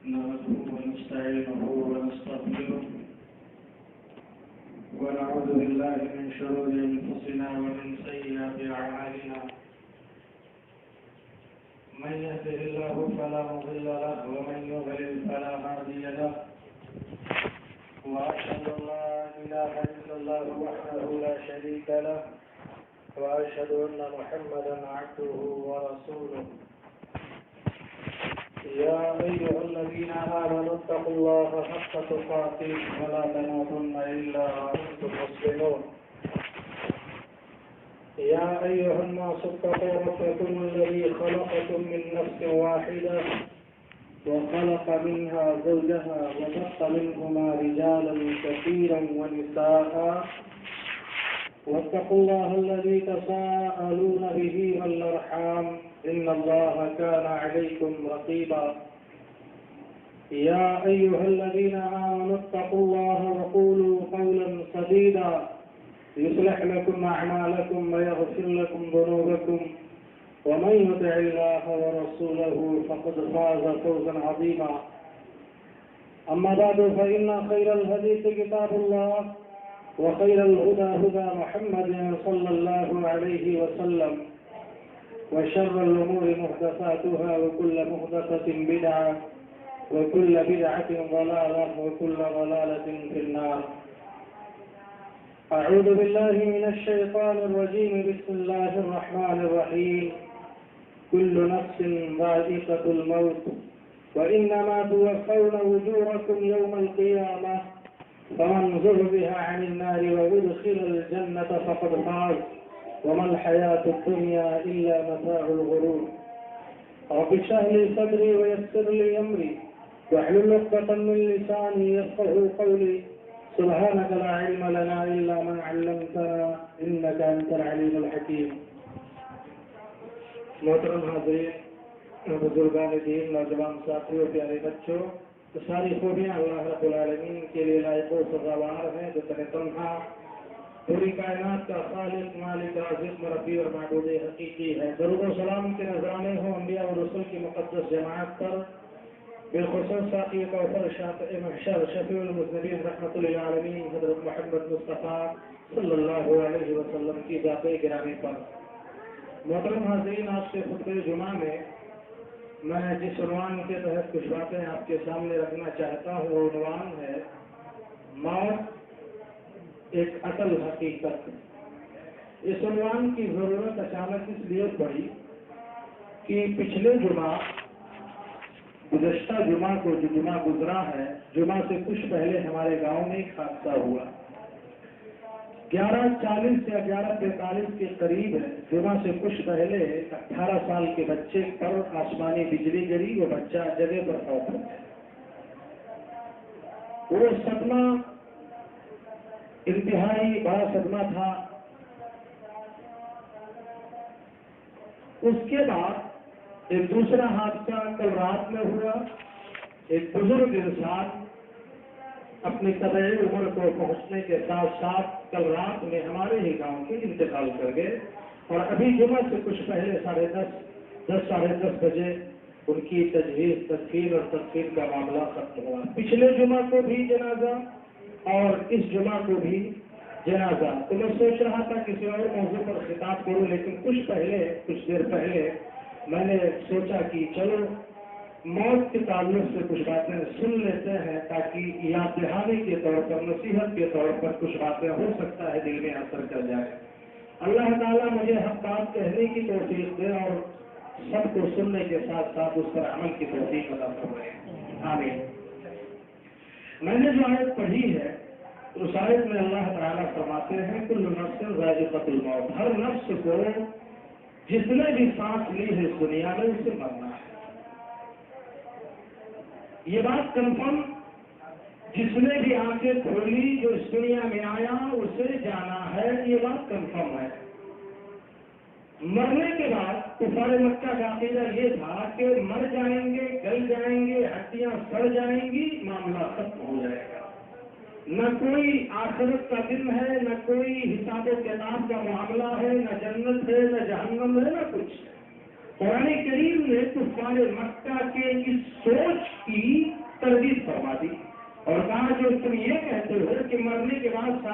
نحمده ونستعينه ونستغفره ونعوذ بالله من شرور أنفسنا ومن سيئات أعمالنا من يهده الله فلا مضل له ومن يضلل فلا هادي له وأشهد أن لا إله إلا الله وحده لا شريك له وأشهد أن محمدا عبده ورسوله يا أيها الذين آمنوا اتقوا الله حق تقاته ولا تموتن إلا وأنتم مسلمون يا أيها الناس اتقوا ربكم الذي خلقكم من نفس واحدة وخلق منها زوجها وبث منهما رجالا كثيرا ونساء واتقوا الله الذي تساءلون به والأرحام إن الله كان عليكم رقيبا يا أيها الذين آمنوا اتقوا الله وقولوا قولا سديدا يصلح لكم أعمالكم ويغفر لكم ذنوبكم ومن يطع الله ورسوله فقد فاز فوزا عظيما أما بعد فإن خير الحديث كتاب الله وخير الهدى هدى محمد صلى الله عليه وسلم وشر الأمور محدثاتها وكل محدثة بدعة وكل بدعة ضلالة وكل ضلالة في النار أعوذ بالله من الشيطان الرجيم بسم الله الرحمن الرحيم كل نفس ذائقة الموت وإنما توفون أجوركم يوم القيامة فمن زحزح عن النار وأدخل الجنة فقد فاز وما الحياة الدنيا إلا متاع الغرور رب اشرح لي صدري ويسر لي أمري واحلل عقدة من لساني يفقهوا قولي سبحانك لا علم لنا إلا ما علمتنا إنك أنت العليم الحكيم محترم حاضرین بزرگان دین نوجوان ساتھیوں پیارے بچوں تو ساری خوبیاں اللہ رب العالمین کے لیے لائق و سزاوار ہیں جو تنہا پوری کائنات کا خالق مالک رازق مربی اور معبود حقیقی ہے درود و سلام کے نذرانے ہوں انبیاء اور رسول کی مقدس جماعت پر بالخصوص ساقی کوثر شافع محشر شفیع المذنبین رحمت للعالمین حضرت محمد مصطفیٰ صلی اللہ علیہ وسلم کی ذات گرامی پر محترم حاضرین آج کے خطبہ جمعہ میں میں جس عنوان کے تحت کچھ باتیں آپ کے سامنے رکھنا چاہتا ہوں وہ عنوان ہے موت ایک اصل حقیقت اس عنوان کی ضرورت اچانک اس لیے پڑی کہ پچھلے جمعہ گزشتہ جمعہ کو جو جمعہ گزرا ہے جمعہ سے کچھ پہلے ہمارے گاؤں میں ایک حادثہ ہوا 11:40 یا 11:45 کے قریب جمعہ سے کچھ پہلے 18 سال کے بچے پر آسمانی بجلی گری وہ بچہ جگہ پر فوت ہو گیا وہ صدمہ انتہائی بڑا صدمہ تھا اس کے بعد ایک دوسرا حادثہ کل رات میں ہوا ایک بزرگ انسان اپنی طبعی عمر کو پہنچنے کے ساتھ ساتھ کل رات میں ہمارے ہی گاؤں کے انتقال کر گئے اور ابھی جمعہ سے کچھ پہلے 10:30 بجے ان کی تجہیز تدفین اور تدفین کا معاملہ ختم ہوا پچھلے جمعہ کو بھی جنازہ اور اس جمعہ کو بھی جنازہ تو میں سوچ رہا تھا کسی اور موضوع پر خطاب کروں لیکن کچھ دیر پہلے میں نے سوچا کہ چلو موت کے تعلق سے کچھ باتیں سن لیتے ہیں تاکہ یاد دہانی کے طور پر نصیحت کے طور پر کچھ باتیں ہو سکتا ہے دل میں اثر کر جائے اللہ تعالیٰ مجھے حق بات کہنے کی توفیق دے اور سب کو سننے کے ساتھ ساتھ اس پر عمل کی توفیق عطا فرمائے آمین میں نے جو آیت پڑھی ہے اس آیت میں اللہ تعالیٰ فرماتے ہیں کل نفس ذائقۃ الموت ہر نفس کو جس نے بھی سانس لی ہے اس دنیا میں اسے مرنا ہے یہ بات کنفرم جس نے بھی آنکھیں کھولی جو اس دنیا میں آیا اسے جانا ہے یہ بات کنفرم ہے مرنے کے بعد کفار مکہ کا عقیدہ یہ تھا کہ مر جائیں گے گل جائیں گے ہڈیاں سڑ جائیں گی معاملہ ختم ہو جائے گا نہ کوئی آخرت کا دن ہے نہ کوئی حساب و کتاب کا معاملہ ہے نہ جنت ہے نہ جہنم ہے نہ کچھ قرآن کریم نے کفار مکہ کے اس سوچ کی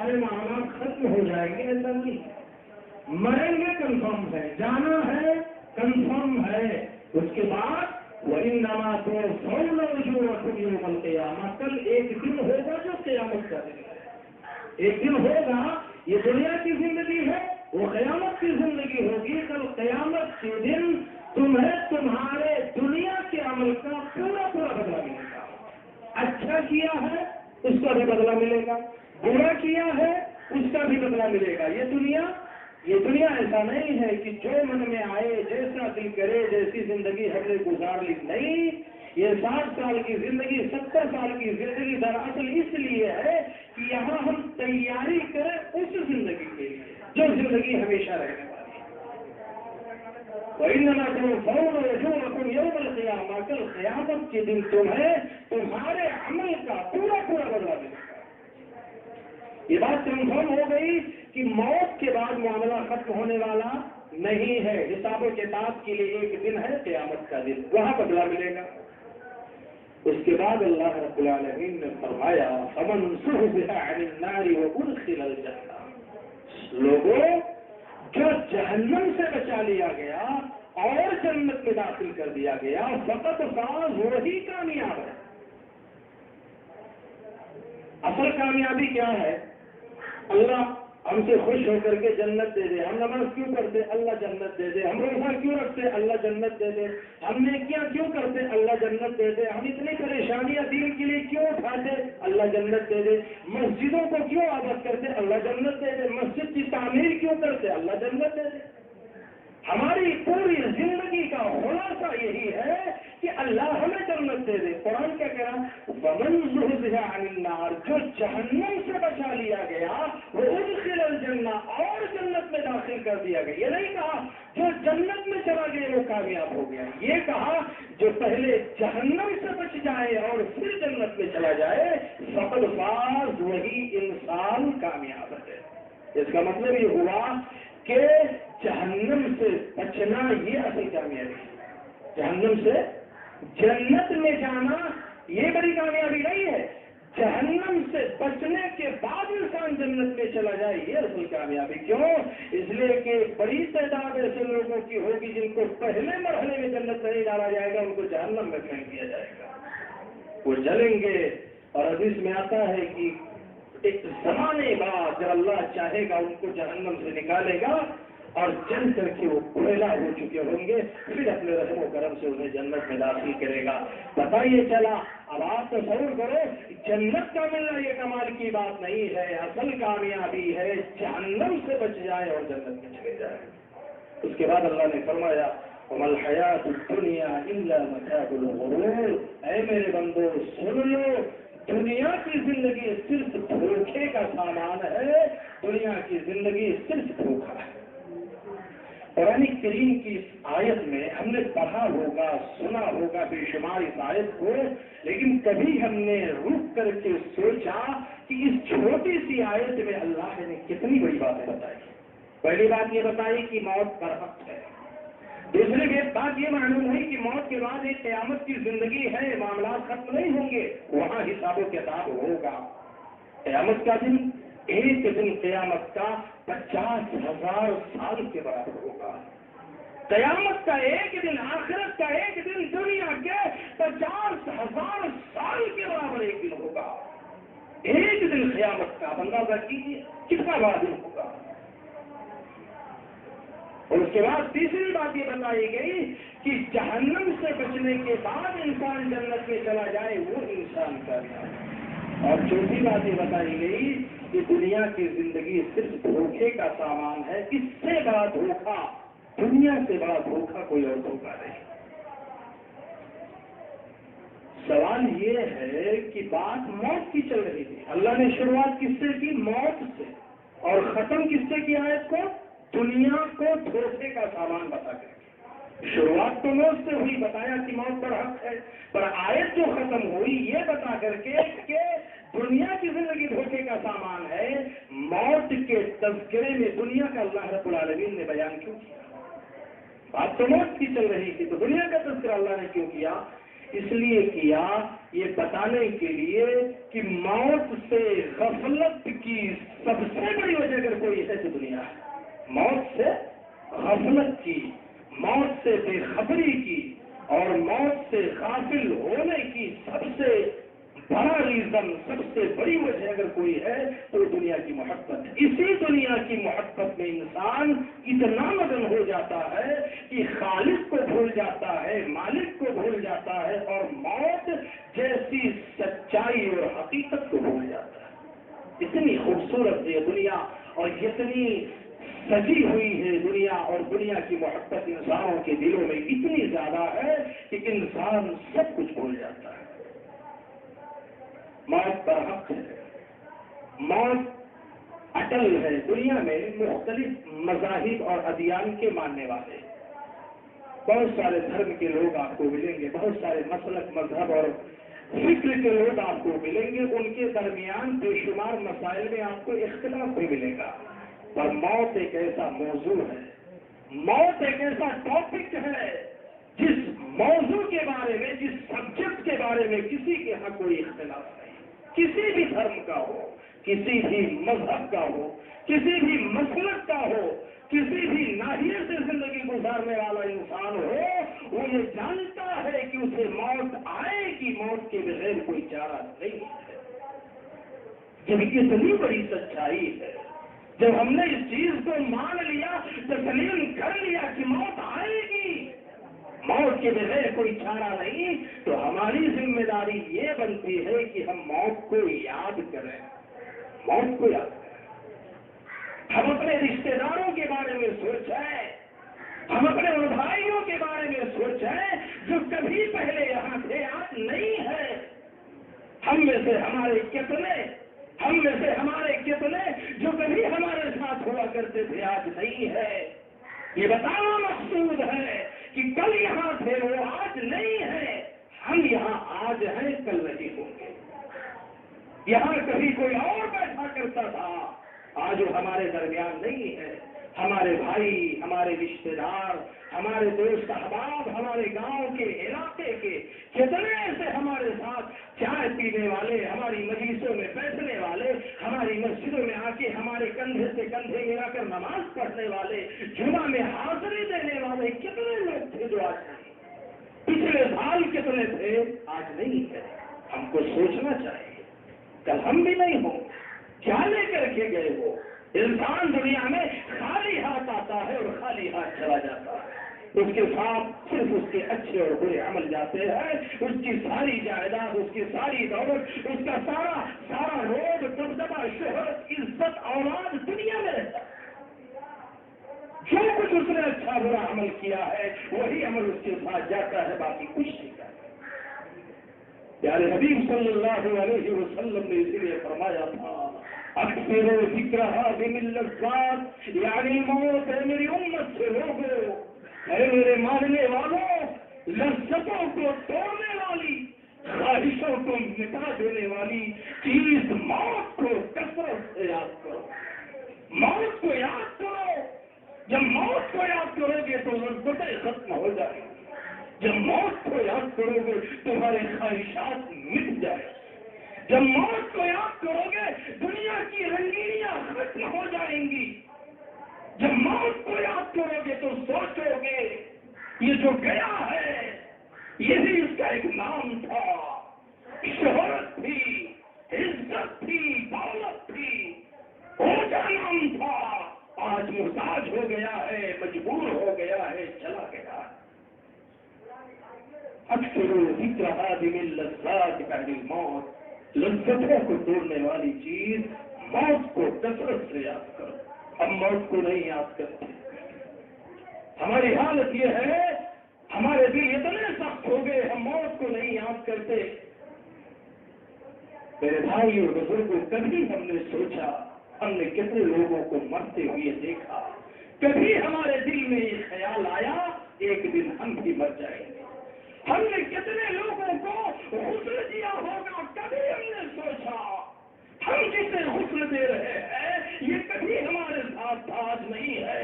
سارے معاملات ختم ہو جائیں گے، ایسا نہیں. مریں گے کنفرم ہے، جانا ہے کنفرم ہے. اس کے بعد وَإِنَّمَا تُوَفَّوْنَ أُجُورَكُمْ يَوْمَ الْقِيَامَةِ، کل ایک دن ہوگا جو قیامت کا دن ہے. ایک دن ہوگا، یہ دنیا کی زندگی ہے، وہ قیامت کی زندگی ہوگی. کل قیامت کے دن تمہیں تمہارے دنیا کے عمل کا پورا بدلہ ملے گا. اچھا کیا ہے اس کا بھی بدلہ ملے گا، برا کیا ہے اس کا بھی بدلہ ملے گا. یہ دنیا ایسا نہیں ہے کہ جو من میں آئے، جیسا دل کرے، جیسی زندگی ہم نے گزار لی. نہیں، یہ 60 سال کی زندگی، 70 سال کی زندگی دراصل اس لیے ہے کہ یہاں ہم تیاری کریں اس زندگی کے لیے جو زندگی ہمیشہ رہنے والی ہے. وَإِنَّمَا تُوَفَّوْنَ أُجُورَكُمْ يَوْمَ الْقِيَامَةِ، کل قیامت کے دن تمہیں تمہارے عمل کا پورا بدلہ ملے گا. یہ بات کنفرم ہو گئی کہ موت کے بعد معاملہ ختم ہونے والا نہیں ہے. حساب و کتاب کے لیے ایک دن ہے، قیامت کا دن، وہاں بدلہ ملے گا. اس کے بعد اللہ رب العالمین نے فرمایا فَمَنْ زُحْزِحَ عَنِ النَّارِ وَأُدْخِلَ الْجَنَّةَ، لوگوں جو جہنم سے بچا لیا گیا اور جنت میں داخل کر دیا گیا، فقط فاز، وہی کامیاب ہے. اصل کامیابی کیا ہے؟ اللہ ہم سے خوش ہو کر کے جنت دے دے. ہم نماز کیوں کرتے؟ اللہ جنت دے دے. ہم روزہ کیوں رکھتے؟ اللہ جنت دے دے. ہم نیکیاں کیوں کرتے؟ اللہ جنت دے دے. ہم اتنی پریشانیاں دین کے لیے کیوں اٹھاتے؟ اللہ جنت دے دے. مسجدوں کو کیوں آباد کرتے؟ اللہ جنت دے دے. مسجد کی تعمیر کیوں کرتے؟ اللہ جنت دے دے. ہماری پوری زندگی کا خلاصہ یہی ہے کہ اللہ ہمیں جنت دے دے. قرآن کیا کہہ رہا؟ وَمَنْ زُحْزِحَ عَنِ النَّارِ، جو جہنم سے بچا لیا گیا وہ ادخل الجنہ، اور جنت میں داخل کر دیا گیا. یہ نہیں کہا جو جنت میں چلا گیا وہ کامیاب ہو گیا، یہ کہا جو پہلے جہنم سے بچ جائے اور پھر جنت میں چلا جائے، فقد فاز، وہی انسان کامیاب ہے. اس کا مطلب یہ ہوا کہ جہنم سے بچنا یہ اصل کامیابی ہے. جہنم سے جنت میں جانا یہ بڑی کامیابی نہیں ہے. جہنم سے بچنے کے بعد انسان جنت میں چلا جائے یہ اصل کامیابی. کیوں؟ اس لیے کہ بڑی تعداد ایسے لوگوں کی ہوگی جن کو پہلے مرحلے میں جنت نہیں ڈالا جائے گا، ان کو جہنم میں پھینک دیا جائے گا، وہ جلیں گے. اور حدیث میں آتا ہے کہ ایک زمانے بعد جب اللہ چاہے گا ان کو جہنم سے نکالے گا اور جل کر کے وہ کوئلہ ہو چکے ہوں گے، پھر اپنے رحم و کرم سے انہیں جنت میں داخل کرے گا. بتائیے چلا اب آپ تصور کرو، جنت کا ملنا یہ کمال کی بات نہیں ہے، اصل کامیابی ہے جہنم سے بچ جائے اور جنت میں چلے جائے. اس کے بعد اللہ نے فرمایا وَمَا الْحَيَاةُ الدُّنْيَا إِلَّا مَتَاعُ الْغُرُورِ، اے میرے بندو سن لو، دنیا کی زندگی صرف دھوکے کا سامان ہے. دنیا کی زندگی صرف دھوکا ہے. قرآن کریم کی اس آیت میں ہم نے پڑھا ہوگا، سنا ہوگا بے شمار اس آیت کو، لیکن کبھی ہم نے رک کر کے سوچا کہ اس چھوٹی سی آیت میں اللہ نے کتنی بڑی باتیں بتائی. پہلی بات یہ بتائی کہ موت برحق ہے. دوسری بات یہ معلوم ہوئی کہ موت کے بعد ایک قیامت کی زندگی ہے، معاملات ختم نہیں ہوں گے، وہاں حساب و کتاب ہوگا. قیامت کا دن ایک دن قیامت کا 50,000 سال کے برابر ہوگا. قیامت کا ایک دن، آخرت کا ایک دن دنیا کے 50,000 سال کے برابر ایک دن ہوگا. ایک دن قیامت کا اندازہ کیجیے کتنا بڑا دن ہوگا. اور اس کے بعد تیسری بات یہ بتائی گئی کہ جہنم سے بچنے کے بعد انسان جنت میں چلا جائے وہ انسان کامیاب ہے. اور چوتھی بات یہ بتائی گئی کہ دنیا کی زندگی صرف دھوکے کا سامان ہے. اس سے بڑا دھوکا، دنیا سے بڑا دھوکا کوئی اور دھوکا نہیں. سوال یہ ہے کہ بات موت کی چل رہی تھی، اللہ نے شروعات کس سے کی؟ موت سے. اور ختم کس سے کیا ہے؟ اس کو دنیا کو دھوکے کا سامان بتا کر. شروعات تو موت سے ہوئی، بتایا کہ موت پر حق ہے، پر آیت جو ختم ہوئی یہ بتا کر کے کہ دنیا کی زندگی دھوکے کا سامان ہے. موت کے تذکرے میں دنیا کا اللہ رب العالمین نے بیان کیوں کیا؟ بات تو موت کی چل رہی تھی تو دنیا کا تذکرہ اللہ نے کیوں کیا؟ اس لیے کیا یہ بتانے کے لیے کہ موت سے غفلت کی سب سے بڑی وجہ اگر کوئی ہے تو دنیا ہے۔ موت سے غفلت کی، موت سے بے خبری کی اور موت سے غافل ہونے کی سب سے بڑا ریزن، سب سے بڑی وجہ اگر کوئی ہے تو دنیا کی محبت ہے۔ اسی دنیا کی محبت میں انسان اتنا مگن ہو جاتا ہے کہ خالق کو بھول جاتا ہے، مالک کو بھول جاتا ہے اور موت جیسی سچائی اور حقیقت کو بھول جاتا ہے۔ اتنی خوبصورت ہے دنیا اور اتنی سجی ہوئی ہے دنیا، اور دنیا کی محبت انسانوں کے دلوں میں اتنی زیادہ ہے کہ انسان سب کچھ بھول جاتا ہے۔ موت پر حق ہے، موت اٹل ہے۔ دنیا میں مختلف مذاہب اور ادیان کے ماننے والے بہت سارے دھرم کے لوگ آپ کو ملیں گے، بہت سارے مسلک، مذہب اور فکر کے لوگ آپ کو ملیں گے، ان کے درمیان بے شمار مسائل میں آپ کو اختلاف بھی ملے گا، پر موت ایک ایسا موضوع ہے، موت ایک ایسا ٹاپک ہے جس موضوع کے بارے میں، جس سبجیکٹ کے بارے میں کسی کے ہاں کوئی اختلاف نہیں، کسی بھی دھرم کا ہو، کسی بھی مذہب کا ہو، کسی بھی مسلک کا ہو، کسی بھی ناحیے سے زندگی گزارنے والا انسان ہو، وہ یہ جانتا ہے کہ اسے موت آئے گی، موت کے بغیر کوئی چارہ نہیں ہے۔ جب اتنی بڑی سچائی ہے، جب ہم نے اس چیز کو مان لیا، تسلیم کر لیا کہ موت آئے گی، موت کے بغیر کوئی چارہ نہیں، تو ہماری ذمہ داری یہ بنتی ہے کہ ہم موت کو یاد کریں، موت کو یاد کریں۔ ہم اپنے رشتہ داروں کے بارے میں سوچیں، ہم اپنے ان بھائیوں کے بارے میں سوچیں جو کبھی پہلے یہاں تھے، آج نہیں ہے۔ ہم میں سے ہمارے کتنے جو کبھی ہمارے ساتھ ہوا کرتے تھے، آج نہیں ہے۔ یہ بتانا مقصود ہے کہ کل یہاں تھے، وہ آج نہیں ہے۔ ہم یہاں آج ہیں، کل نہیں ہوں گے۔ یہاں کبھی کوئی اور بیٹھا کرتا تھا، آج وہ ہمارے درمیان نہیں ہے۔ ہمارے بھائی، ہمارے رشتے دار، ہمارے دوست احباب، ہمارے گاؤں کے، علاقے کے کتنے ایسے ہمارے ساتھ چائے پینے والے، ہماری مجلسوں میں بیٹھنے والے، ہماری مسجدوں میں آ کے ہمارے کندھے سے کندھے ملا کر نماز پڑھنے والے، جمعہ میں حاضری دینے والے کتنے لوگ تھے جو آج نہیں۔ پچھلے سال کتنے تھے، آج نہیں ہے۔ ہم کو سوچنا چاہیے، کل ہم بھی نہیں ہوں، کیا لے کر کے گئے وہ؟ انسان دنیا میں خالی ہاتھ آتا ہے اور خالی ہاتھ چلا جاتا ہے، اس کے ساتھ صرف اس کے اچھے اور برے عمل جاتے ہیں، اس کی ساری جائیداد، اس کی ساری دولت، اس کا سارا روب، دبدبہ، شہرت، عزت، اولاد دنیا میں رہتا ہے۔ جو کچھ اس نے اچھا برا عمل کیا ہے وہی عمل اس کے ساتھ جاتا ہے، باقی کچھ نہیں کرتا۔ پیارے حبیب صلی اللہ علیہ وسلم نے اسی لیے فرمایا تھا، اکثر ذکرہا من اللذات، یعنی موت ہے میری امت سے لوگو، اے میرے ماننے والوں، لذتوں کو توڑنے والی، خواہشوں کو مٹا دینے والی چیز موت کو کثرت سے یاد کرو، موت کو یاد کرو۔ جب موت کو یاد کرو گے تو لذتیں ختم ہو جائیں گی، جب موت کو یاد کرو گے تمہارے خواہشات مٹ جائیں، جب موت کو یاد کرو گے دنیا کی رنگینیاں ختم ہو جائیں گی، جب موت کو یاد کرو گے تو سوچو گے یہ جو گیا ہے یہی اس کا ایک نام تھا، شہرت تھی، عزت تھی، دولت تھی، اونچا نام تھا، آج محتاج ہو گیا ہے، مجبور ہو گیا ہے، چلا گیا ہے۔ اکثر ذکر ہادم اللذات بعد الموت، لذتوں کو توڑنے والی چیز موت کو کثرت سے یاد کرو۔ ہم موت کو نہیں یاد کرتے، ہماری حالت یہ ہے، ہمارے دل اتنے سخت ہو گئے، ہم موت کو نہیں یاد کرتے۔ میرے بھائی اور بزرگوں، کبھی ہم نے سوچا، ہم نے کتنے لوگوں کو مرتے ہوئے دیکھا، کبھی ہمارے دل میں یہ خیال آیا ایک دن ہم بھی مر جائیں گے؟ ہم نے کتنے لوگوں کو غسل دیا ہوگا، کبھی ہم نے سوچا ہم جسے غسل دے رہے ہیں یہ کبھی ہمارے ساتھ آج نہیں ہے،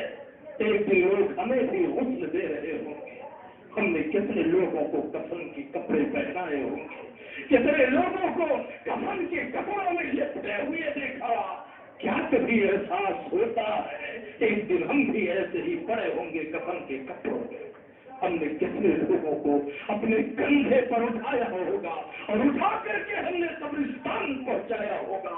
ایک دن لوگ ہمیں بھی غسل دے رہے ہوں گے۔ ہم نے کتنے لوگوں کو کفن کے کپڑے پہنائے ہوں گے، کتنے لوگوں کو کفن کے کپڑوں میں لپٹے ہوئے دیکھا، کیا کبھی احساس ہوتا ہے ایک دن ہم بھی ایسے ہی پڑے ہوں گے کفن کے کپڑوں میں؟ ہم نے کتنے لوگوں کو اپنے کندھے پر اٹھایا ہوگا اور اٹھا کر کے ہم نے قبرستان پہنچایا ہوگا،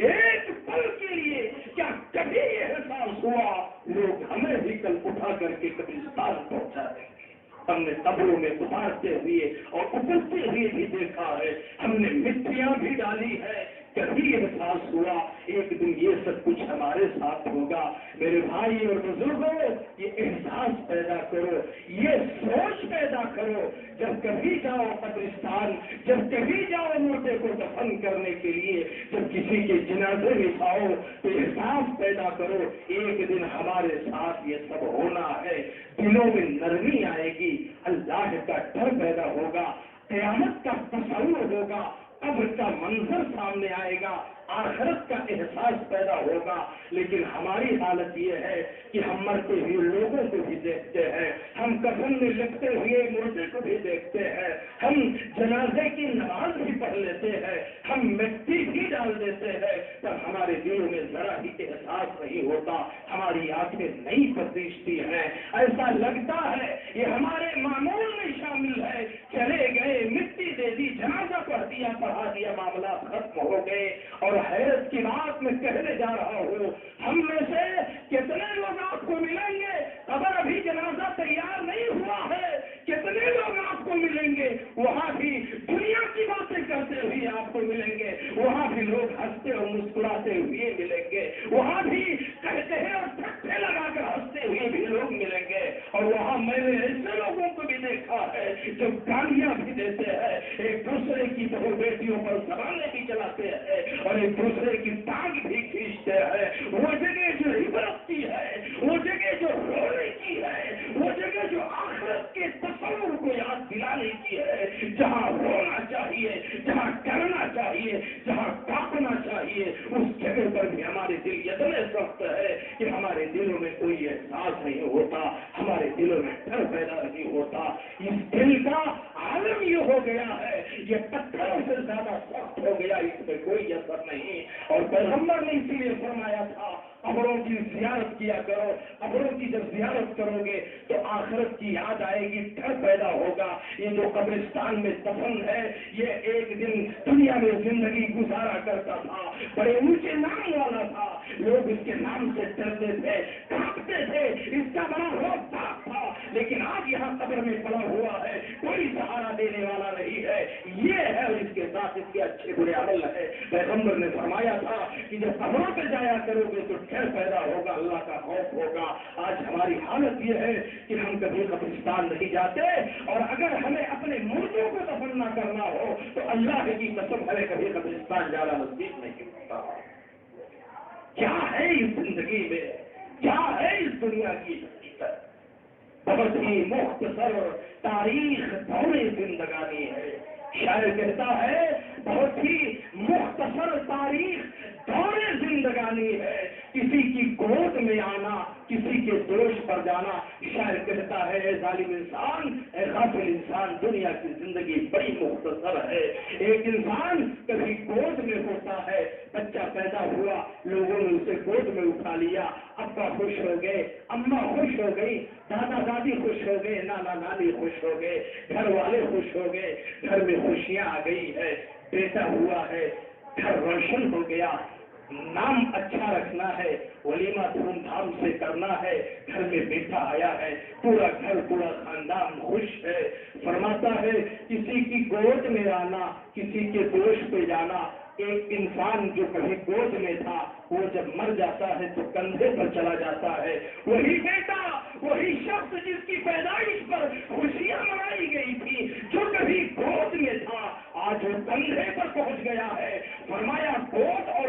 ایک پل کے لیے کیا کبھی یہ احساس ہوا لوگ ہمیں بھی کل اٹھا کر کے قبرستان پہنچا دیں گے؟ ہم نے قبروں میں اتارتے ہوئے اور اترتے ہوئے بھی دیکھا ہے، ہم نے مٹیاں بھی ڈالی ہے، کبھی احساس ہوا ایک دن یہ سب کچھ ہمارے ساتھ ہوگا؟ میرے بھائی اور بزرگوں، یہ احساس پیدا کرو، یہ سوچ پیدا کرو، جب کبھی جاؤ قبرستان، جب کبھی جاؤ مردے کو دفن کرنے کے لیے، جب کسی کے جنازے میں جاؤ تو احساس پیدا کرو ایک دن ہمارے ساتھ یہ سب ہونا ہے، دلوں میں نرمی آئے گی، اللہ کا ڈر پیدا ہوگا، قیامت کا تصور ہوگا، قبر کا منظر سامنے آئے گا، آخرت کا احساس پیدا ہوگا۔ لیکن ہماری حالت یہ ہے کہ ہم مرتے ہوئے لوگوں کو بھی دیکھتے ہیں، ہم کفن میں لپٹے ہوئے مردے کو بھی دیکھتے ہیں، ہم جنازے کی نماز بھی پڑھ لیتے ہیں، ہم مٹی بھی ڈال دیتے ہیں، پر ہمارے دلوں میں ذرا ہی احساس نہیں ہوتا، ہماری آنکھیں نہیں پتیجتی ہیں، ایسا لگتا ہے یہ ہمارے معمول میں شامل ہے، چلے گئے مٹی دے دی، جنازہ پڑھ دیا، پڑھا دیا، معاملات ختم ہو گئے۔ اور حیرت کی بات میں کہنے جا رہا ہوں، ہم میں سے کتنے لوگ آپ کو ملیں گے اگر ابھی جنازہ تیار نہیں ہوا ہے، کتنے لوگ آپ کو ملیں گے وہاں بھی دنیا کی باتیں کرتے ہوئے آپ کو ملیں گے، وہاں بھی لوگ ہنستے اور مسکراتے ہوئے ملیں گے، وہاں بھی کہتے ہیں اور ٹھٹھے لگا کر ہنستے ہوئے بھی لوگ ملیں گے، اور وہاں میں نے ایسے لوگوں کو بھی دیکھا ہے جو گالیاں بھی دیتے ہیں، ایک دوسرے کی بہو بیٹیوں پر زبانیں بھی چلاتے ہیں اور ایک دوسرے کی ٹانگ بھی کھینچتے ہیں۔ وہ جگہ جو عبرت کی ہے، وہ جگہ جو رونے کی ہے، وہ جگہ جو آخرت کے تصور کو یاد دلانے کی ہے، جہاں رونا چاہیے، جہاں کرنا چاہیے، جہاں کاپنا چاہیے، اس جگہ پر بھی ہمارے دل اتنے سخت ہے کہ ہمارے دلوں میں کوئی احساس نہیں ہوتا، ہمارے دلوں میں ڈر پیدا نہیں ہوتا۔ اس دل کا عالم یہ ہو گیا ہے، یہ پتھروں سے زیادہ سخت ہو گیا، اس میں کوئی اثر نہیں۔ اور پیغمبر نے اسی لیے فرمایا تھا قبروں کی زیارت کیا کرو، قبروں کی جب زیارت کرو گے تو آخرت کی یاد آئے گی، ڈر پیدا ہوگا۔ یہ جو قبرستان میں دفن ہے یہ ایک دن دنیا میں زندگی گزارا کرتا تھا، بڑے اونچے نام والا تھا، لوگ اس کے نام سے ڈرتے تھے، کانپتے تھے، اس کا بڑا روک ٹھاک تھا، لیکن آج یہاں قبر میں پڑا ہوا ہے، کوئی سہارا دینے والا نہیں ہے، یہ ہے اور اس کے ساتھ اس کے اچھے برے عمل ہے۔ پیغمبر نے فرمایا تھا کہ جب قبروں پہ جایا کرو گے تو ڈر پیدا ہوگا، اللہ کا خوف ہوگا۔ آج ہماری حالت یہ ہے کہ ہم کبھی قبرستان نہیں جاتے، اور اگر ہمیں اپنے مردوں کو دفن نہ کرنا ہو تو اللہ کی قسم ہمیں کبھی قبرستان جانا نصیب نہیں ہوتا۔ کیا ہے اس زندگی میں، کیا ہے اس دنیا کی حقیقت؟ بہت ہی مختصر تاریخ دور زندگانی ہے۔ شاعر کہتا ہے بہت ہی مختصر تاریخ دور زندگانی ہے، کسی کی گود میں آنا، کسی کے دوش پر جانا۔ شاعر کہتا ہے اے ظالم انسان، اے غافل انسان، دنیا کی زندگی بڑی مختصر ہے۔ ایک انسان کبھی گود میں ہوتا ہے، بچہ پیدا ہوا، لوگوں نے اسے گود میں اٹھا لیا، ابا خوش ہو گئے، اماں خوش ہو گئی، دادا دادی خوش ہو گئے، نانا نانی خوش ہو گئے، گھر والے خوش ہو گئے، گھر میں خوشیاں آ گئی ہے، بیٹا ہوا ہے، گھر روشن ہو گیا، نام اچھا رکھنا ہے، ولیمہ دھوم دھام سے کرنا ہے، گھر میں بیٹا آیا ہے، پورا گھر پورا خاندان خوش ہے۔ فرماتا ہے کسی کی گود میں آنا، کسی کے دوش پہ جانا۔ ایک انسان جو کبھی گود میں تھا وہ جب مر جاتا ہے تو کندھے پر چلا جاتا ہے، وہی بیٹا، وہی شخص جس کی پیدائش پر خوشیاں منائی گئی تھی، جو کبھی گود میں تھا آج وہ کندھے پر پہنچ گیا ہے۔ فرمایا گود اور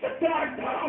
17-18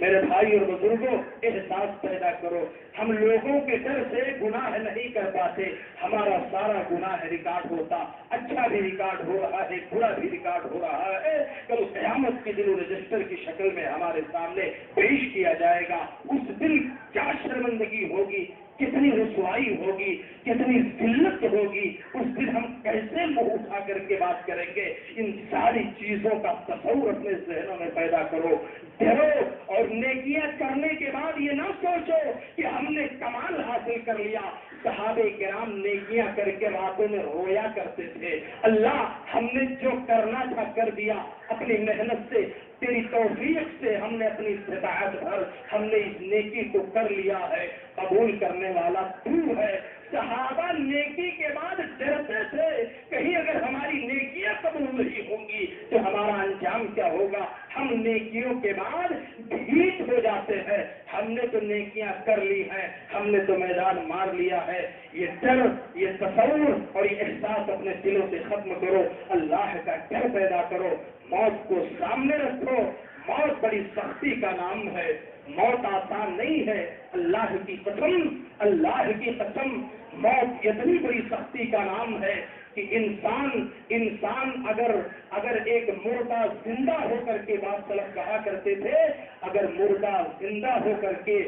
میرے بھائی اور بزرگوں، احساس پیدا کرو، ہم لوگوں کے ڈر سے گناہ نہیں کر پاتے، ہمارا سارا گناہ ریکارڈ ہوتا، اچھا بھی ریکارڈ ہو رہا ہے، برا بھی ریکارڈ ہو رہا ہے، کل قیامت کے دن رجسٹر کی شکل میں ہمارے سامنے پیش کیا جائے گا۔ اس دن کیا شرمندگی ہوگی، کتنی رسوائی ہوگی، کتنی ذلت ہوگی، اس دن ہم کیسے منہ اٹھا کر کے بات کریں گے؟ ان ساری چیزوں کا تصور اپنے ذہنوں میں پیدا کرو، ڈرو، اور نیکیاں کرنے کے بعد یہ نہ سوچو کہ ہم نے کمال حاصل کر لیا۔ صحابہ کرام نیکیاں کر کے راتوں میں رویا کرتے تھے، اللہ ہم نے جو کرنا تھا کر دیا، اپنی محنت سے، تیری توفیق سے ہم نے اپنی استطاعت بھر ہم نے اس نیکی کو کر لیا ہے، قبول کرنے والا تو ہے۔ صحابہ نیکی کے بعد ڈرتے تھے، کہیں اگر ہماری نیکیاں قبول نہیں ہوں گی تو ہمارا انجام کیا ہوگا؟ ہم نیکیوں کے بعد ڈھیٹ ہو جاتے ہیں، ہم نے تو نیکیاں کر لی ہیں، ہم نے تو میدان مار لیا ہے۔ یہ ڈر، یہ تصور اور یہ احساس اپنے دلوں سے ختم کرو، اللہ کا ڈر پیدا کرو، موت کو سامنے رکھو۔ موت بڑی سختی کا نام ہے، موت آسان نہیں ہے، اللہ کی قسم، اللہ کی قسم، موت اتنی بڑی سختی کا نام ہے کہ انسان اگر ایک مردہ زندہ ہو کر کے، بات سلف کہا کرتے تھے، اگر مردہ زندہ ہو کر کے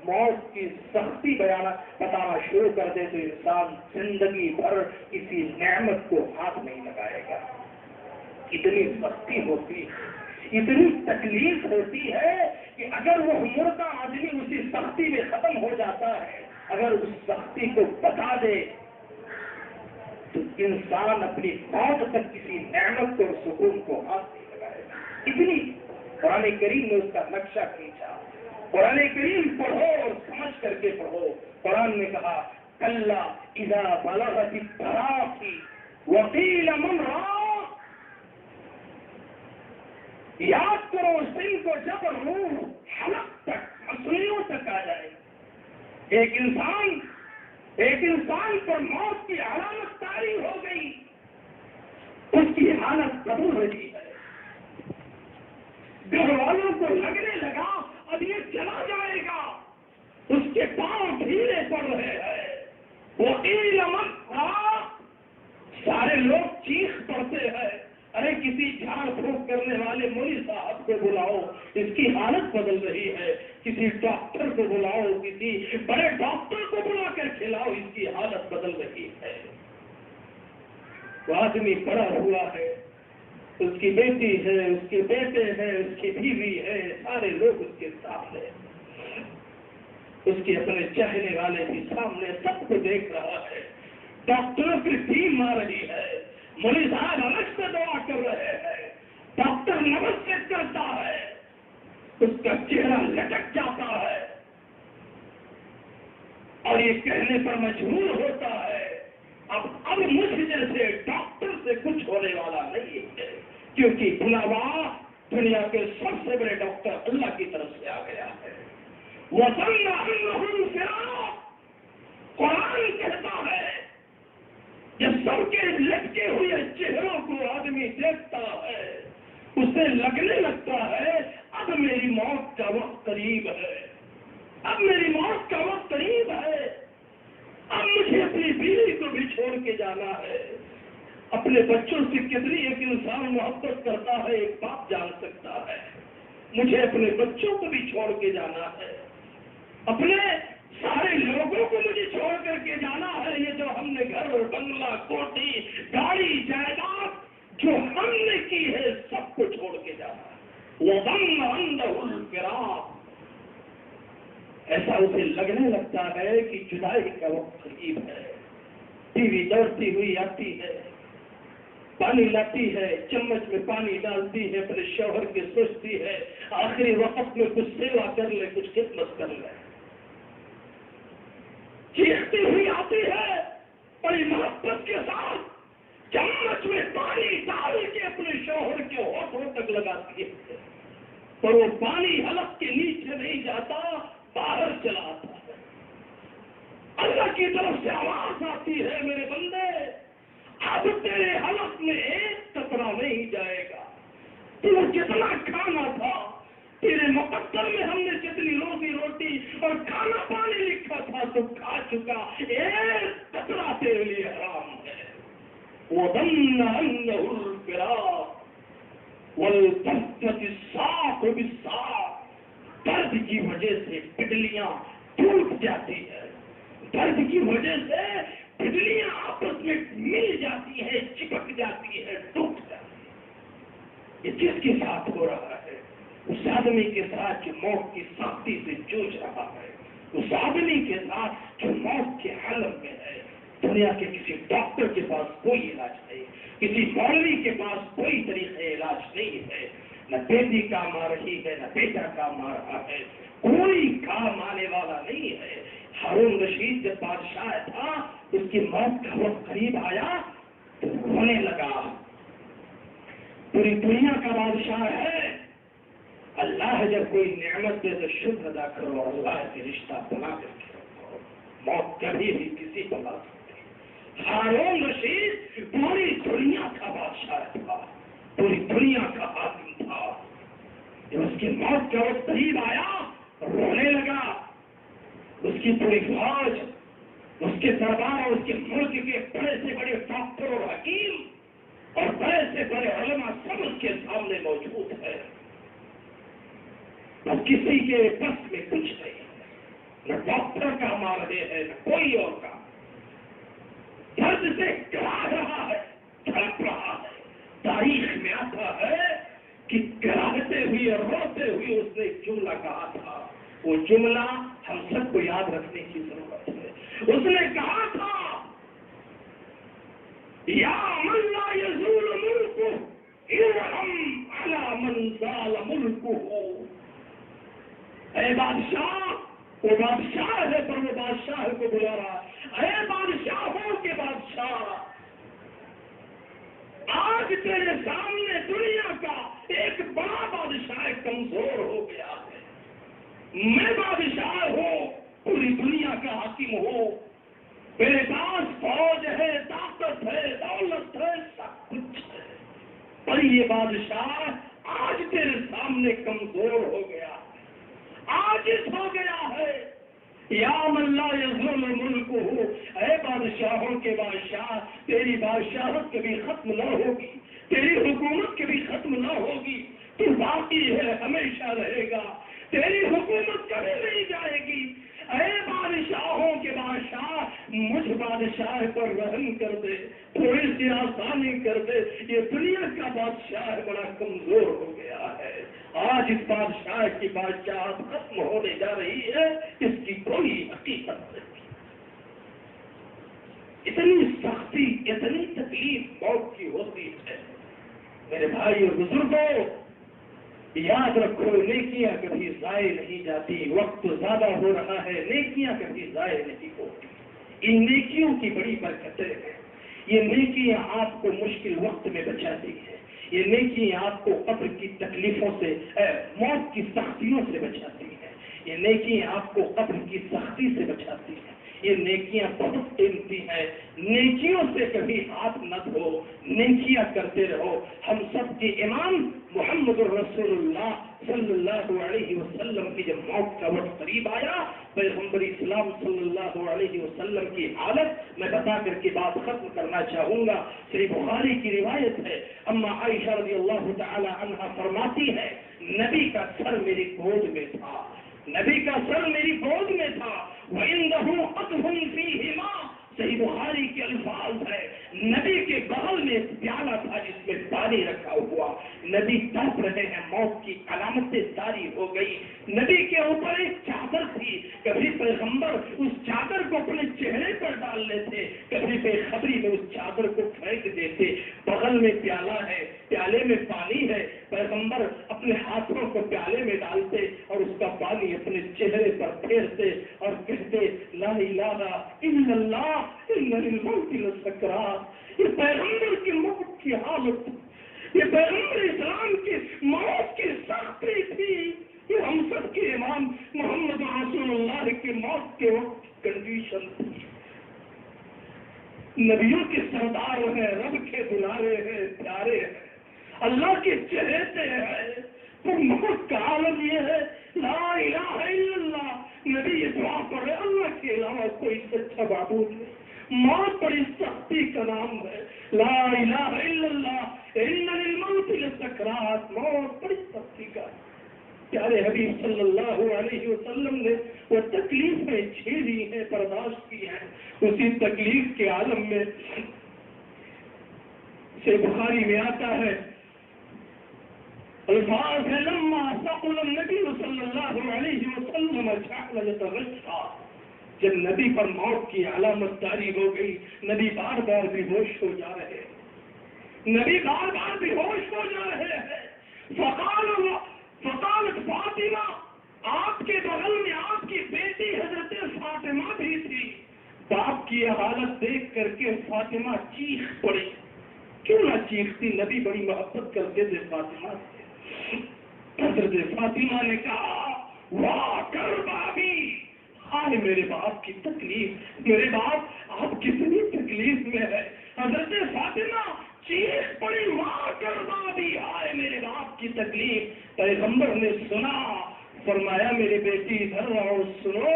موت کی سختی بتانا شروع کر دے تو انسان زندگی بھر کسی نعمت کو ہاتھ نہیں لگائے گا۔ اتنی سختی ہوتی ہے، اتنی تکلیف ہوتی ہے کہ اگر وہ مردہ آدمی اسی سختی میں ختم ہو جاتا ہے، اگر اس سختی کو بتا دے تو انسان اپنی موت تک کسی نعمت اور سکون کو ہاتھ نہیں لگائے گا۔ اتنی قرآن کریم نے اس کا نقشہ کھینچا۔ قرآن کریم پڑھو اور سمجھ کر کے پڑھو۔ قرآن نے کہا کلا اذا بلغت التراقی وقیل من راق، یاد کرو اس دن کو جب روح حلق تک، مسلیوں تک آ جائے۔ ایک انسان پر موت کی علامت طاری ہو گئی، اس کی حالت بدل رہی ہے، گھر والوں کو لگنے لگا اب یہ چلا جائے گا، اس کے پاؤں ڈھیلے پڑ رہے ہیں۔ وکیل سارے لوگ چیخ پڑتے ہیں، ارے کسی جھاڑ پھونک کرنے والے مولوی صاحب کو بلاؤ، اس کی حالت بدل رہی ہے، کسی ڈاکٹر کو بلاؤ، کسی بڑے ڈاکٹر کو بلا کر کھلاؤ، اس کی حالت بدل رہی ہے۔ وہ آدمی پڑا ہوا ہے، اس کی بیٹی ہے، اس کے بیٹے ہیں، اس کی بیوی ہے، سارے لوگ اس کے سامنے، اس کے اپنے چاہنے والے بھی سامنے، سب کو دیکھ رہا ہے۔ ڈاکٹروں کی ٹیم آ رہی ہے، مولوی صاحب الگ سے دعا کر رہے ہیں، ڈاکٹر نماز چیک کرتا ہے، اس کا چہرہ لٹک جاتا ہے اور یہ کہنے پر مجبور ہوتا ہے اب مجھ جیسے ڈاکٹر سے کچھ ہونے والا نہیں ہے، کیونکہ بلاوا دنیا کے سب سے بڑے ڈاکٹر اللہ کی طرف سے آ گیا ہے۔ وَظَنَّ أَنَّهُ فِرَاقٌ، قرآن کہتا ہے جب سب کے لٹکے ہوئے چہروں کو آدمی دیکھتا ہے، اسے لگنے لگتا ہے اب میری موت کا وقت قریب ہے، اب میری موت کا وقت قریب ہے، اب مجھے اپنی بیوی کو بھی چھوڑ کے جانا ہے۔ اپنے بچوں سے کتنی ایک انسان محبت کرتا ہے ایک باپ جان سکتا ہے، مجھے اپنے بچوں کو بھی چھوڑ کے جانا ہے، اپنے سارے لوگوں کو مجھے چھوڑ کر کے جانا ہے، یہ جو ہم نے گھر اور بنگلہ، کوٹھی، گاڑی، جائیداد جو ہم نے کی ہے سب کو چھوڑ کے جانا ہے۔ وَظَنَّ أَنَّهُ الْفِرَاقُ، ایسا اسے لگنے لگتا ہے کہ جدائی کا وقت قریب ہے۔ بیوی دوڑتی ہوئی آتی ہے، پانی لاتی ہے، چمچ میں پانی ڈالتی ہے، اپنے شوہر کے سوچتی ہے آخری وقت میں کچھ سیوا کر لے، کچھ خدمت کر لے، چیختی ہوئی آتی ہے، بڑی محبت کے ساتھ چمچ میں پانی ڈال کے اپنے شوہر کے ہونٹوں تک لگاتی ہے، پر وہ پانی حلق کے نیچے نہیں جاتا، باہر چلا آتا ہے۔ اللہ کی طرف سے آواز آتی ہے میرے بندے اب تیرے حلق میں ایک قطرہ نہیں جائے گا، تو جتنا کھانا تھا تیرے مقدر میں ہم نے جتنی روزی روٹی اور کھانا پانی لکھا تھا تو کھا چکا، ایک قطرہ تیرے لیے حرام ہے۔ وَظَنَّ أَنَّهُ الْفِرَاقُ وَالْتَفَّتِ السَّاقُ بِالسَّاقِ۔ درد کی وجہ سے پڈلیاں ٹوٹ جاتی ہیں، درد کی وجہ سے پڈلیاں آپس میں مل جاتی ہیں، چپک جاتی ہے، ٹوٹ جاتی ہے۔ یہ کس کے ساتھ ہو رہا ہے؟ اس آدمی کے ساتھ جو موت کی سختی سے جوجھ رہا ہے، اس آدمی کے ساتھ جو موت کے عالم میں ہے۔ دنیا کے کسی ڈاکٹر کے پاس کوئی علاج نہیں، کسی مولوی کے پاس کوئی طریقہ علاج نہیں ہے، نہ بیٹی کام آ رہی ہے، نہ بیٹا کام آ رہا ہے، کوئی کام آنے والا نہیں ہے۔ ہارون رشید جب بادشاہ تھا، اس کی موت کا وقت قریب آیا تو رونے لگا۔ پوری دنیا کا بادشاہ ہے، اللہ جب کوئی نعمت دے تو شکر ادا کرو، اللہ کے رشتہ بنا کر کے رکھو، موت کبھی بھی کسی کو لا سکتی۔ ہارون رشید پوری دنیا کا بادشاہ تھا، پوری دنیا کا حاکم تھا۔ جب اس کی موت کا وقت قریب آیا رونے لگا، اس کی پوری فوج، اس کے دربار اور اس کے ملک کے بڑے سے بڑے ڈاکٹر اور حکیم اور بڑے سے بڑے علماء سب اس کے سامنے موجود ہے۔ اب کسی کے بس میں کچھ نہیں ہے، نہ ڈاکٹر کا مار رہے ہیں، نہ کوئی اور کا، درد سے گرا رہا ہے، تڑپ رہا ہے۔ تاریخ میں آتا ہے کہ گراتے ہوئے روتے ہوئے اس نے ایک جملہ کہا تھا، وہ جملہ ہم سب کو یاد رکھنے کی ضرورت ہے۔ اس نے کہا تھا، یا من لا یزول ملکہ ارحم علی من زال ملکہ۔ اے بادشاہ، وہ بادشاہ ہے پر وہ بادشاہ کو بلا رہا ہے، اے بادشاہوں کے بادشاہ، آج تیرے سامنے دنیا کا ایک بڑا بادشاہ کمزور ہو گیا ہے، میں بادشاہ ہوں، پوری دنیا کا حاکم ہوں، میرے پاس فوج ہے، طاقت ہے، دولت ہے، سب کچھ ہے، پر یہ بادشاہ آج تیرے سامنے کمزور ہو گیا ہے، عاجز ہو گیا ہے۔ یا من لا یزول ملکہ، اے بادشاہوں کے بادشاہ، تیری بادشاہت کبھی ختم نہ ہوگی، تیری حکومت کبھی ختم نہ ہوگی، تو باقی ہے، ہمیشہ رہے گا، تیری حکومت کبھی نہیں جائے گی۔ اے بادشاہوں کے بادشاہ، مجھ بادشاہ پر رحم کر دے، تھوڑی سی آسانی کر دے، یہ دنیا کا بادشاہ بڑا کمزور ہو گیا ہے، آج اس بادشاہ کی بادشاہت ختم ہونے جا رہی ہے، اس کی کوئی حقیقت نہیں۔ اتنی سختی، اتنی تکلیف موت کی ہوتی ہے۔ میرے بھائی اور بزرگوں، یاد رکھو، نیکیاں کبھی ضائع نہیں جاتی، وقت زیادہ ہو رہا ہے، نیکیاں کبھی ضائع نہیں ہوتی، ان نیکیوں کی بڑی برکتیں ہیں، یہ نیکیاں آپ کو مشکل وقت میں بچاتی ہیں، یہ نیکیاں آپ کو قبر کی تکلیفوں سے، موت کی سختیوں سے بچاتی ہیں، یہ نیکیاں آپ کو قبر کی سختی سے بچاتی ہیں، یہ نیکیاں بہت قیمتی ہیں، نیکیوں سے کبھی ہاتھ نہ دھو، نیکیاں کرتے رہو۔ ہم سب کے امام محمد رسول اللہ صلی اللہ علیہ وسلم کی جب موت کا وقت قریب آیا، پیغمبر اسلام صلی اللہ علیہ وسلم کی حالت میں بتا کر کے بات ختم کرنا چاہوں گا۔ صحیح بخاری کی روایت ہے، اما عائشہ رضی اللہ تعالی عنہا فرماتی ہے، نبی کا سر میری گود میں تھا، نبی کا سر میری گود میں تھا، وَإِنَّهُ قَدْهٌ فِيهِمَا، صحیح بخاری کے الفاظ ہے، نبی کے بغل میں ایک پیالہ تھا جس میں پانی رکھا ہوا، نبی تڑپ رہے ہیں، موت کی علامتیں جاری ہو گئی، نبی کے اوپر ایک چادر تھی، کبھی پیغمبر اس چادر کو اپنے چہرے پر ڈال لیتے، کبھی بے خبری میں اس چادر کو پھینک دیتے، بغل میں پیالہ ہے، پیالے میں پانی ہے، پیغمبر اپنے ہاتھوں کو پیالے میں ڈالتے اور اس کا پانی اپنے چہرے پر پھیرتے اور کہتے، لا الہ الا اللہ ان للموت لسکرات۔ یہ پیغمبر کی موت کی حالت، یہ پیغمبر اسلام کی موت کی سختی تھی، یہ ہم سب کے امام محمد رسول اللہ کی موت کے وقت کی کنڈیشن تھی۔ نبیوں کے سردار ہیں، رب کے دلارے ہیں، پیارے ہیں، اللہ کے چہیتے ہیں، تو موت کا عالم یہ ہے لا الہ الا اللہ. نبی یہ دعا پڑھے اللہ کے علاوہ کوئی سچا معبود نہیں. موت بڑی سختی کا نام ہے. لا الہ الا اللہ ان للموت لسکرات. موت بڑی سختی کا. پیارے حبیب صلی اللہ علیہ وسلم نے وہ تکلیفیں جھیلی ہیں, برداشت کی ہیں. اسی تکلیف کے عالم میں سے بخاری میں آتا ہے الفاظ ہے لما ثقل النبی صلی اللہ علیہ وسلم جعل يتغشى. جب نبی پر موت کی علامت جاری ہو گئی, نبی بار بار بے ہوش ہو جا رہے ہیں, نبی بار بار بے ہوش ہو جا رہے ہیں. فقالت فاطمہ, آپ کے بغل میں آپ کی بیٹی حضرت فاطمہ بھی تھی. باپ کی یہ حالت دیکھ کر کے فاطمہ چیخ پڑی. کیوں نہ چیختی, نبی بڑی محبت کرتے تھے فاطمہ سے. حضرت فاطمہ نے کہا واہ کربابی, ہائے میرے باپ کی تکلیف, میرے باپ آپ کتنی تکلیف میں ہے. حضرت فاطمہ چیخ پڑی واہ کربابی, ہائے میرے باپ کی تکلیف. پیغمبر نے سنا, فرمایا میری بیٹی ادھر رہو سنو,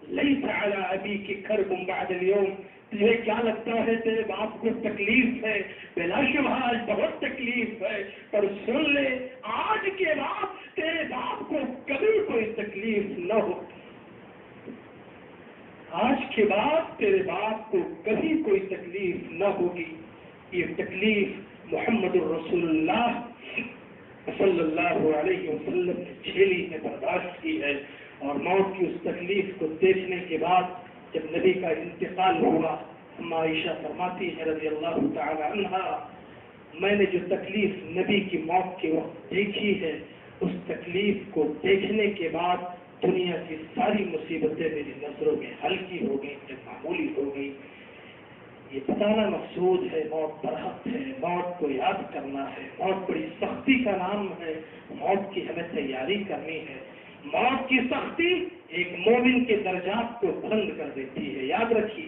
لیس علی ابیک کرب بعد اليوم. تجھے کیا لگتا ہے تیرے باپ کو تکلیف ہے؟ بلا شبہ آج بہت تکلیف ہے, پر سن لے آج کے بعد تیرے باپ کو کبھی کوئی تکلیف نہ ہو. آج کے بعد تیرے باپ کو کبھی کوئی تکلیف نہ ہوگی. یہ تکلیف محمد الرسول اللہ صلی اللہ علیہ وسلم نے جھیلی ہے, برداشت کی ہے. اور موت کی اس تکلیف کو دیکھنے کے بعد جب نبی کا انتقال ہوا, ہم عائشہ فرماتی ہے رضی اللہ تعالی عنہا, میں نے جو تکلیف نبی کی موت کے وقت دیکھی ہے, اس تکلیف کو دیکھنے کے بعد دنیا کی ساری مصیبتیں میری نظروں میں ہلکی ہو گئی, معمولی ہو گئی. یہ بتانا مقصود ہے موت برحق ہے, موت کو یاد کرنا ہے. موت بڑی سختی کا نام ہے, موت کی ہمیں تیاری کرنی ہے. موت کی سختی ایک مومن کے درجات کو بلند کر دیتی ہے. یاد رکھیے,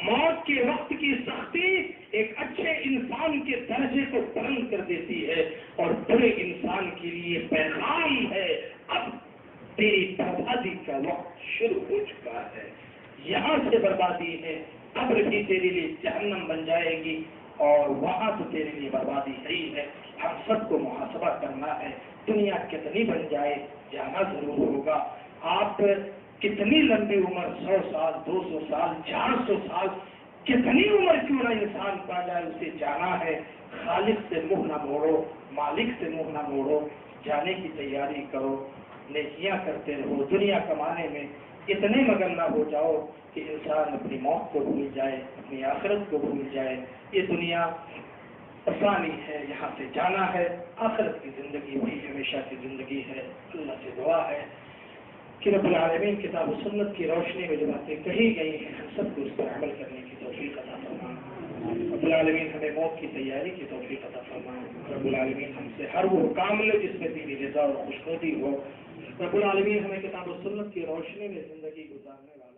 موت کے وقت کی سختی ایک اچھے انسان کے درجے کو بلند کر دیتی ہے, اور بڑے انسان کے لیے پیغام ہے اب تیری بربادی کا وقت شروع ہو چکا ہے. یہاں سے بربادی ہے, قبر بھی تیرے لیے جہنم بن جائے گی, اور وہاں تو تیرے لیے بربادی ہے ہی ہے. ہم سب کو محاسبہ کرنا ہے. دنیا کتنی بن جائے, جانا ضرور ہوگا. آپ کتنی لمبی عمر, 100 سال, 200 سال, 400 سال, کتنی عمر کیوں نہ انسان پا جائے, اسے جانا ہے. خالق سے منہ نہ موڑو, مالک سے منہ نہ موڑو, جانے کی تیاری کرو, نیکیاں کرتے رہو. دنیا کمانے میں اتنے مگن نہ ہو جاؤ کہ انسان اپنی موت کو بھول جائے, اپنی آخرت کو بھول جائے. یہ دنیا افسانی ہے, یہاں سے جانا ہے. آخرت کی زندگی وہی ہمیشہ کی زندگی ہے. اللہ سے دعا ہے کہ رب العالمین کتاب و سنت کی روشنی میں جو باتیں کہی گئی ہیں, ہم سب کو اس پر عمل کرنے کی توفیق عطا فرمائے. رب العالمین ہمیں موت کی تیاری کی توفیق عطا فرمائے. رب العالمین ہم سے ہر وہ کام لے جس میں تیری رضا اور خوشنودی ہو. رب العالمین ہمیں کتاب و سنت کی روشنی میں زندگی گزارنے والا